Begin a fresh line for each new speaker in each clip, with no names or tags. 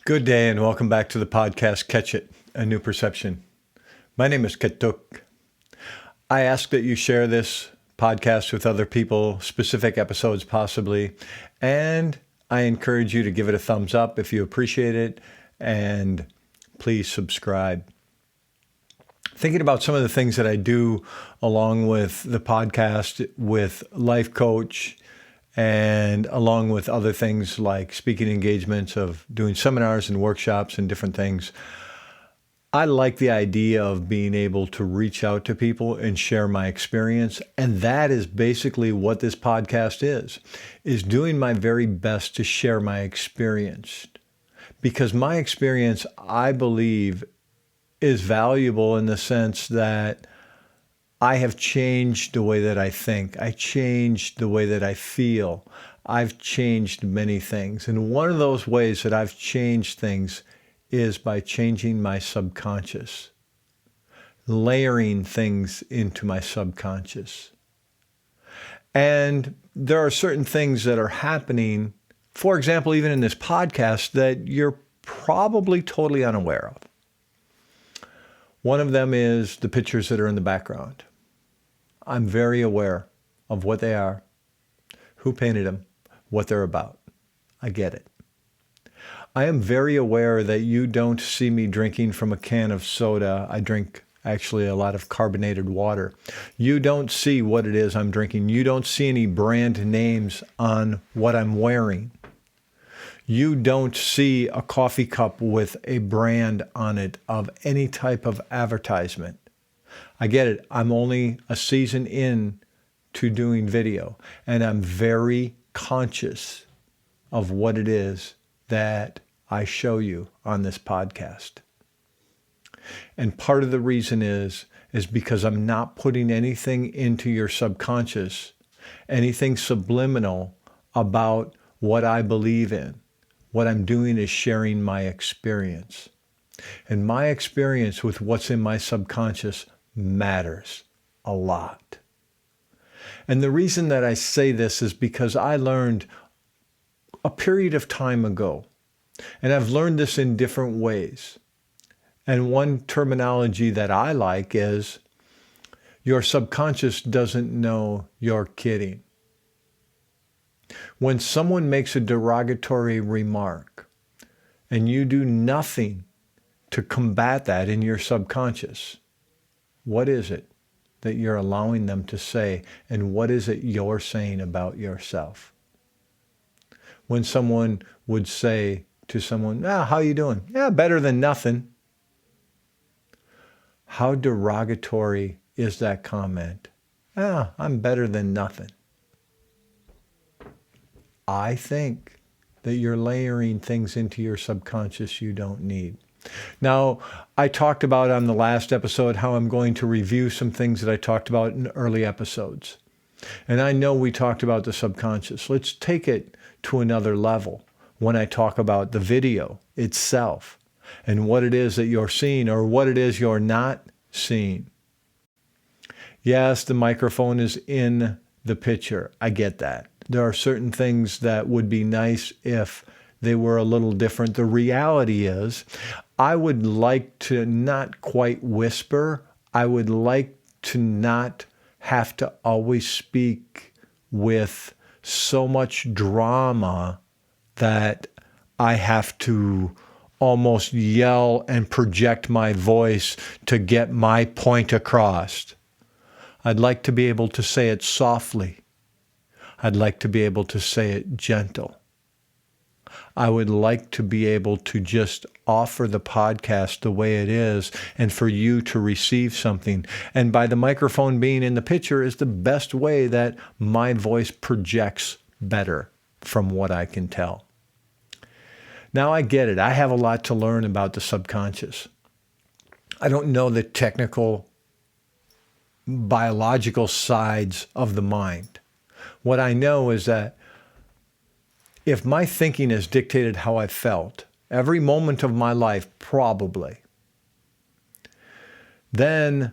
Good day and welcome back to the podcast Catch It, A New Perception. My name is Ketuk. I ask that you share this podcast with other people, specific episodes possibly, and I encourage you to give it a thumbs up if you appreciate it, and please subscribe. Thinking about some of the things that I do along with the podcast, with Life Coach, and along with other things like speaking engagements of doing seminars and workshops and different things, I like the idea of being able to reach out to people and share my experience. And that is basically what this podcast is doing my very best to share my experience. Because my experience, I believe, is valuable in the sense that I have changed the way that I think. I changed the way that I feel. I've changed many things. And one of those ways that I've changed things is by changing my subconscious, layering things into my subconscious. And there are certain things that are happening, for example, even in this podcast, that you're probably totally unaware of. One of them is the pictures that are in the background. I'm very aware of what they are, who painted them, what they're about. I get it. I am very aware that you don't see me drinking from a can of soda. I drink actually a lot of carbonated water. You don't see what it is I'm drinking. You don't see any brand names on what I'm wearing. You don't see a coffee cup with a brand on it of any type of advertisement. I get it. I'm only a season in to doing video, and I'm very conscious of what it is that I show you on this podcast. And part of the reason is because I'm not putting anything into your subconscious, anything subliminal about what I believe in. What I'm doing is sharing my experience. And my experience with what's in my subconscious matters a lot. And the reason that I say this is because I learned a period of time ago, and I've learned this in different ways. And one terminology that I like is, your subconscious doesn't know you're kidding. When someone makes a derogatory remark and you do nothing to combat that in your subconscious, what is it that you're allowing them to say, and what is it you're saying about yourself? When someone would say to someone, how you doing? Yeah, better than nothing. How derogatory is that comment? I'm better than nothing. I think that you're layering things into your subconscious you don't need. Now, I talked about on the last episode how I'm going to review some things that I talked about in early episodes. And I know we talked about the subconscious. Let's take it to another level when I talk about the video itself and what it is that you're seeing or what it is you're not seeing. Yes, the microphone is in the picture. I get that. There are certain things that would be nice if they were a little different. The reality is, I would like to not quite whisper. I would like to not have to always speak with so much drama that I have to almost yell and project my voice to get my point across. I'd like to be able to say it softly. I'd like to be able to say it gentle. I would like to be able to just offer the podcast the way it is and for you to receive something. And by the microphone being in the picture is the best way that my voice projects better from what I can tell. Now I get it. I have a lot to learn about the subconscious. I don't know the technical biological sides of the mind. What I know is that if my thinking has dictated how I felt, every moment of my life probably, then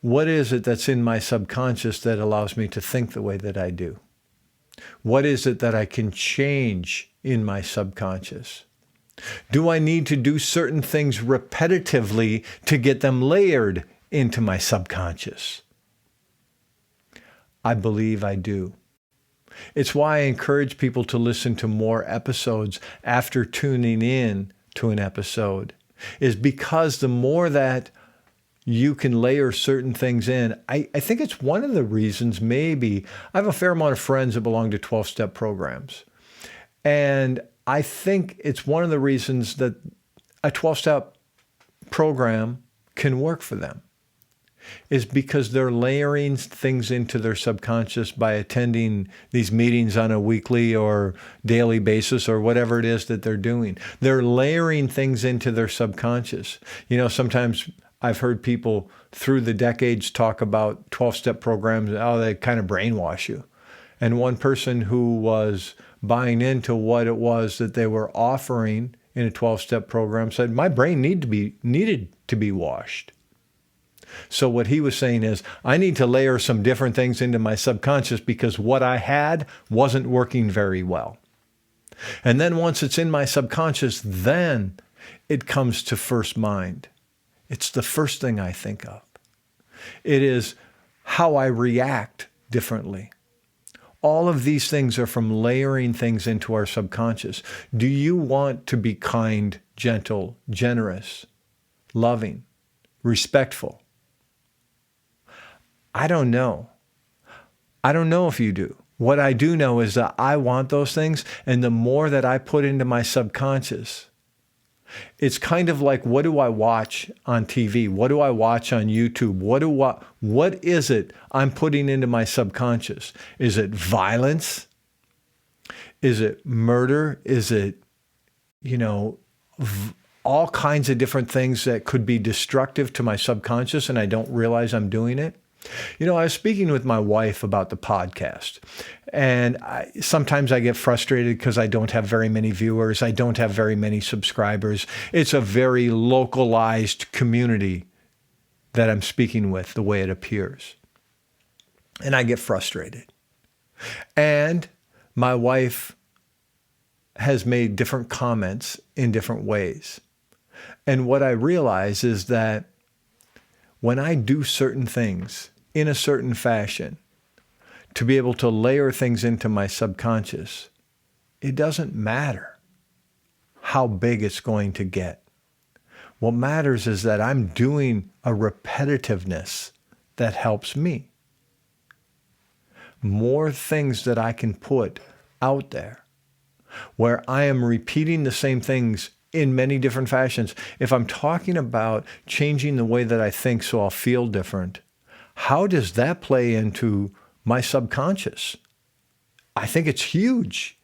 what is it that's in my subconscious that allows me to think the way that I do? What is it that I can change in my subconscious? Do I need to do certain things repetitively to get them layered into my subconscious? I believe I do. It's why I encourage people to listen to more episodes after tuning in to an episode, is because the more that you can layer certain things in, I think it's one of the reasons maybe I have a fair amount of friends that belong to 12-step programs. And I think it's one of the reasons that a 12-step program can work for them, is because they're layering things into their subconscious by attending these meetings on a weekly or daily basis or whatever it is that they're doing. They're layering things into their subconscious. Sometimes I've heard people through the decades talk about 12-step programs, they kind of brainwash you. And one person who was buying into what it was that they were offering in a 12-step program said, my brain needed to be washed. So what he was saying is, I need to layer some different things into my subconscious because what I had wasn't working very well. And then once it's in my subconscious, then it comes to first mind. It's the first thing I think of. It is how I react differently. All of these things are from layering things into our subconscious. Do you want to be kind, gentle, generous, loving, respectful? I don't know. I don't know if you do. What I do know is that I want those things, and the more that I put into my subconscious, it's kind of like, what do I watch on TV? What do I watch on YouTube? What is it I'm putting into my subconscious? Is it violence? Is it murder? Is it, all kinds of different things that could be destructive to my subconscious and I don't realize I'm doing it? I was speaking with my wife about the podcast, and sometimes I get frustrated because I don't have very many viewers. I don't have very many subscribers. It's a very localized community that I'm speaking with, the way it appears. And I get frustrated. And my wife has made different comments in different ways. And what I realize is that when I do certain things in a certain fashion, to be able to layer things into my subconscious, it doesn't matter how big it's going to get. What matters is that I'm doing a repetitiveness that helps me. More things that I can put out there where I am repeating the same things in many different fashions. If I'm talking about changing the way that I think so I'll feel different, how does that play into my subconscious? I think it's huge.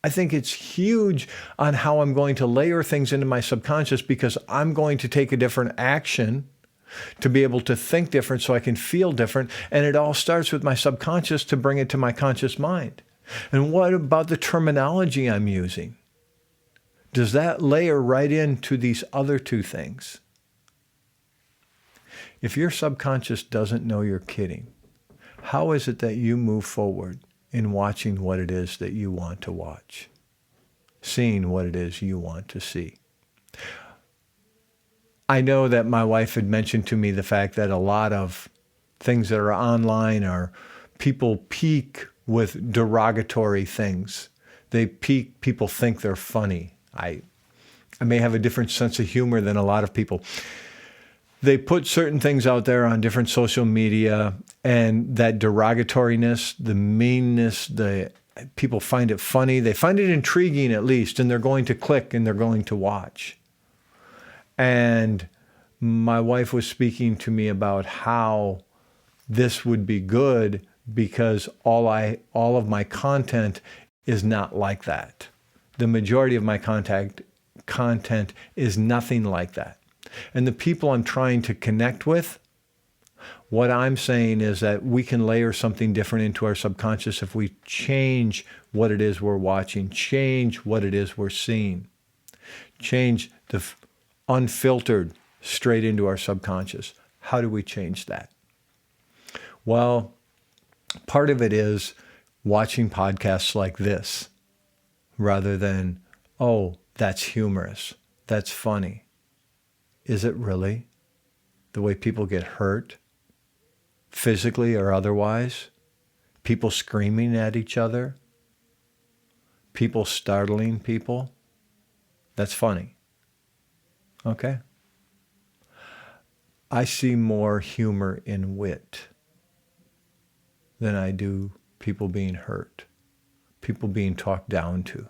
I think it's huge on how I'm going to layer things into my subconscious, because I'm going to take a different action to be able to think different so I can feel different. And it all starts with my subconscious to bring it to my conscious mind. And what about the terminology I'm using? Does that layer right into these other two things? If your subconscious doesn't know you're kidding, how is it that you move forward in watching what it is that you want to watch, seeing what it is you want to see? I know that my wife had mentioned to me the fact that a lot of things that are online are people peak with derogatory things. People think they're funny. I may have a different sense of humor than a lot of people. They put certain things out there on different social media, and that derogatoriness, the meanness, people find it funny. They find it intriguing at least, and they're going to click and they're going to watch. And my wife was speaking to me about how this would be good because all of my content is not like that. The majority of my content is nothing like that. And the people I'm trying to connect with, what I'm saying is that we can layer something different into our subconscious if we change what it is we're watching, change what it is we're seeing, change the unfiltered straight into our subconscious. How do we change that? Well, part of it is watching podcasts like this rather than, That's humorous. That's funny. Is it really? The way people get hurt, physically or otherwise? People screaming at each other? People startling people? That's funny. Okay. I see more humor in wit than I do people being hurt, people being talked down to.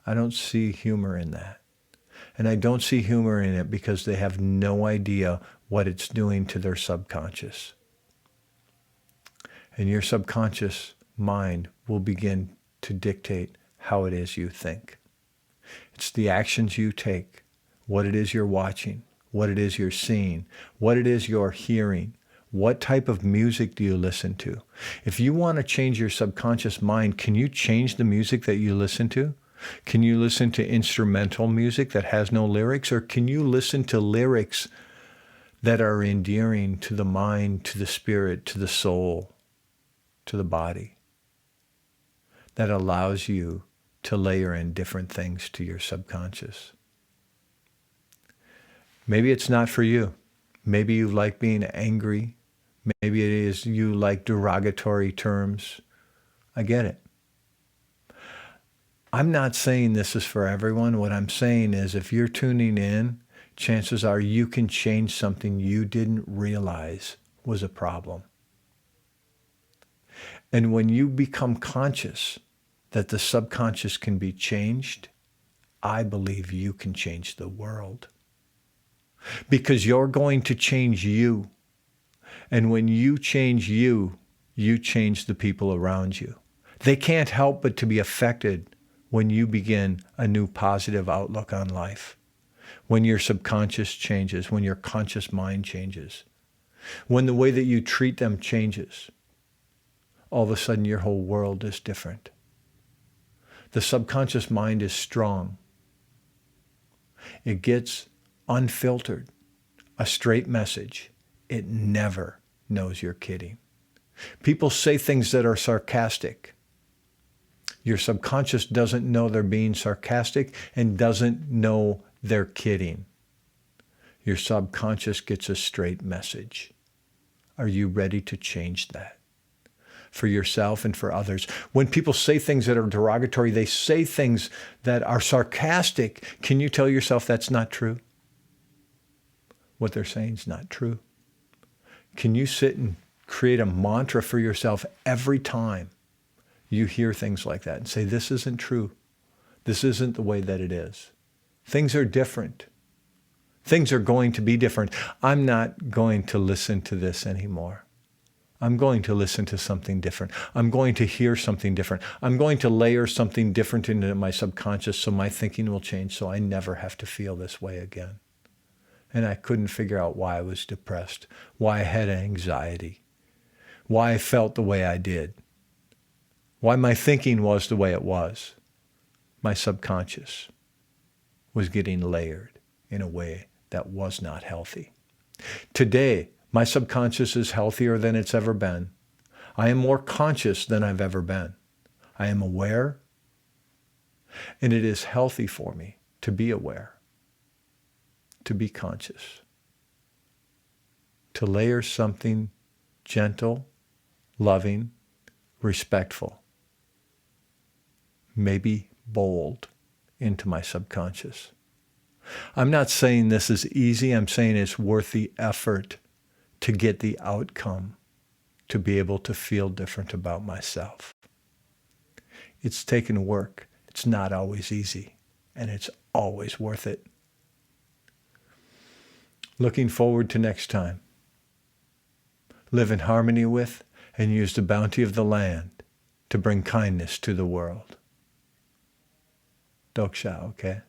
I don't see humor in that. And I don't see humor in it because they have no idea what it's doing to their subconscious. And your subconscious mind will begin to dictate how it is you think. It's the actions you take, what it is you're watching, what it is you're seeing, what it is you're hearing. What type of music do you listen to? If you want to change your subconscious mind, can you change the music that you listen to? Can you listen to instrumental music that has no lyrics? Or can you listen to lyrics that are endearing to the mind, to the spirit, to the soul, to the body? That allows you to layer in different things to your subconscious. Maybe it's not for you. Maybe you like being angry. Maybe it is you like derogatory terms. I get it. I'm not saying this is for everyone. What I'm saying is if you're tuning in, chances are you can change something you didn't realize was a problem. And when you become conscious that the subconscious can be changed, I believe you can change the world. Because you're going to change you. And when you change you, you change the people around you. They can't help but to be affected when you begin a new positive outlook on life. When your subconscious changes, when your conscious mind changes, when the way that you treat them changes, all of a sudden your whole world is different. The subconscious mind is strong. It gets unfiltered, a straight message. It never knows you're kidding. People say things that are sarcastic. Your subconscious doesn't know they're being sarcastic and doesn't know they're kidding. Your subconscious gets a straight message. Are you ready to change that? For yourself and for others. When people say things that are derogatory, they say things that are sarcastic. Can you tell yourself that's not true? What they're saying is not true. Can you sit and create a mantra for yourself every time you hear things like that and say, this isn't true. This isn't the way that it is. Things are different. Things are going to be different. I'm not going to listen to this anymore. I'm going to listen to something different. I'm going to hear something different. I'm going to layer something different into my subconscious so my thinking will change so I never have to feel this way again. And I couldn't figure out why I was depressed, why I had anxiety, why I felt the way I did, why my thinking was the way it was. My subconscious was getting layered in a way that was not healthy. Today, my subconscious is healthier than it's ever been. I am more conscious than I've ever been. I am aware, and it is healthy for me to be aware, to be conscious, to layer something gentle, loving, respectful, maybe bold into my subconscious. I'm not saying this is easy. I'm saying it's worth the effort to get the outcome, to be able to feel different about myself. It's taken work. It's not always easy, and it's always worth it. Looking forward to next time. Live in harmony with and use the bounty of the land to bring kindness to the world. Doksha, okay?